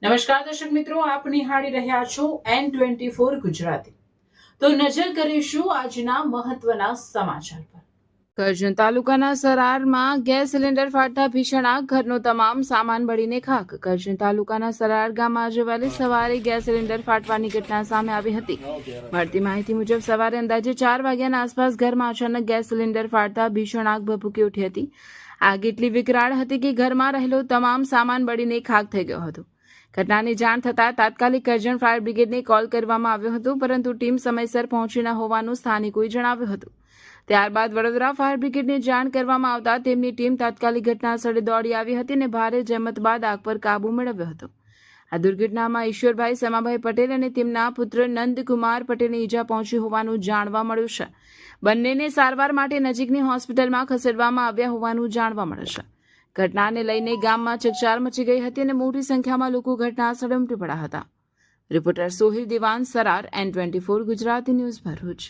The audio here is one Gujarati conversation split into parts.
નમસ્કાર દર્શક મિત્રો, આપ નિહાળી રહ્યા છો N24 ગુજરાતી। તો નજર કરીશું આજના મહત્વના સમાચાર પર। કરજણ તાલુકાના સરારમાં ગેસ સિલિન્ડર ફાટતા ભીષણ આગ, ઘરનો તમામ સામાન બળીને ખાખ। કરજણ તાલુકાના સરાર ગામમાં આજે વહેલી સવારે ગેસ સિલિન્ડર ફાટવાની ઘટના સામે આવી હતી। મળતી માહિતી મુજબ સવારે અંદાજે 4 વાગ્યાના આસપાસ ઘરમાં અચાનક ગેસ સિલિન્ડર ફાટતા ભીષણ આગ ભભૂકી ઉઠી હતી। આગ એટલી વિકરાળ હતી કે ઘરમાં રહેલો તમામ સામાન બળીને ખાખ થઈ ગયો હતો। ઘટનાની જાણ થતાં તાત્કાલિક કરજણ ફાયર બ્રિગેડને કોલ કરવામાં આવ્યો હતો, પરંતુ ટીમ સમયસર પહોંચી ન હોવાનું સ્થાનિકોએ જણાવ્યું હતું। ત્યારબાદ વડોદરા ફાયર બ્રિગેડને જાણ કરવામાં આવતા તેમની ટીમ તાત્કાલિક ઘટના સ્થળે દોડી આવી હતી અને ભારે જહેમત બાદ આગ પર કાબૂ મેળવ્યો હતો। આ દુર્ઘટનામાં ઈશ્વરભાઈ સમાભાઈ પટેલ અને તેમના પુત્ર નંદકુમાર પટેલને ઈજા પહોંચી હોવાનું જાણવા મળ્યું છે। બંનેને સારવાર માટે નજીકની હોસ્પિટલમાં ખસેડવામાં આવ્યા હોવાનું જાણવા મળે છે। ઘટનાને લઈને ગામમાં ચકચાર મચી ગઈ હતી અને મોટી સંખ્યામાં લોકો ઘટના સ્થળે ઉમટી પડ્યા હતા। રિપોર્ટર સોહિલ દિવાન, સરાર, N24 ગુજરાતી ન્યૂઝ, ભરૂચ।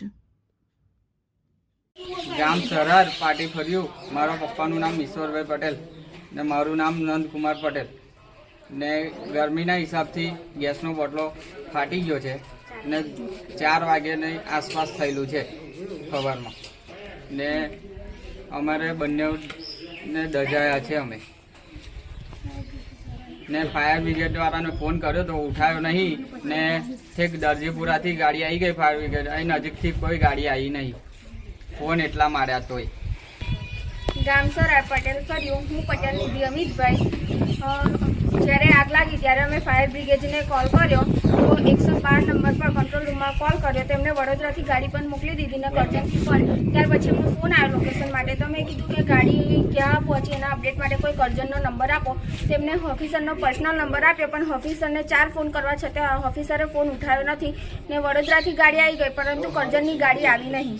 ગામ સરાર પાટી ફર્યું। મારા પપ્પાનું નામ ઈશ્વરભાઈ પટેલ ને મારું નામ નંદકુમાર પટેલ ને ગરમીના હિસાબથી ગેસનો બોટલો ફાટી ગયો છે ને 4 વાગ્યાની આસપાસ થયેલું છે સવારમાં ને અમારે બંને ને દજાયા છે અમે ને ફાયર બ્રિગેડ વાળાને ફોન કર્યો તો ઉઠાયો નહીં ને ઠેક દરજીપુરાથી ગાડી આવી ગઈ ફાયર બ્રિગેડ, અહીં નજીકથી કોઈ ગાડી આવી નહીં, ફોન એટલા માર્યા તોય। ગામ સરાર પટેલ કર્યું। હું પટેલ નિધિ અમિતભાઈ। જ્યારે આગ લાગી ત્યારે અમે ફાયર બ્રિગેડને કોલ કર્યો તો 112 નંબર પર કંટ્રોલ રૂમમાં કોલ કર્યો તો એમને વડોદરાથી ગાડી પણ મોકલી દીધી ને કરજણથી પણ। ત્યાર પછી એમનો ફોન આવ્યો લોકેશન માટે, તો મેં કીધું કે ગાડી ક્યાં પહોંચી એના અપડેટ માટે કોઈ કરજણનો નંબર આપો। તેમને ઓફિસરનો પર્સનલ નંબર આપ્યો, પણ ઓફિસરને 4 ફોન કરવા છતાં ઓફિસરે ફોન ઉઠાવ્યો નથી ને વડોદરાથી ગાડી આવી ગઈ, પરંતુ કરજણની ગાડી આવી નહીં।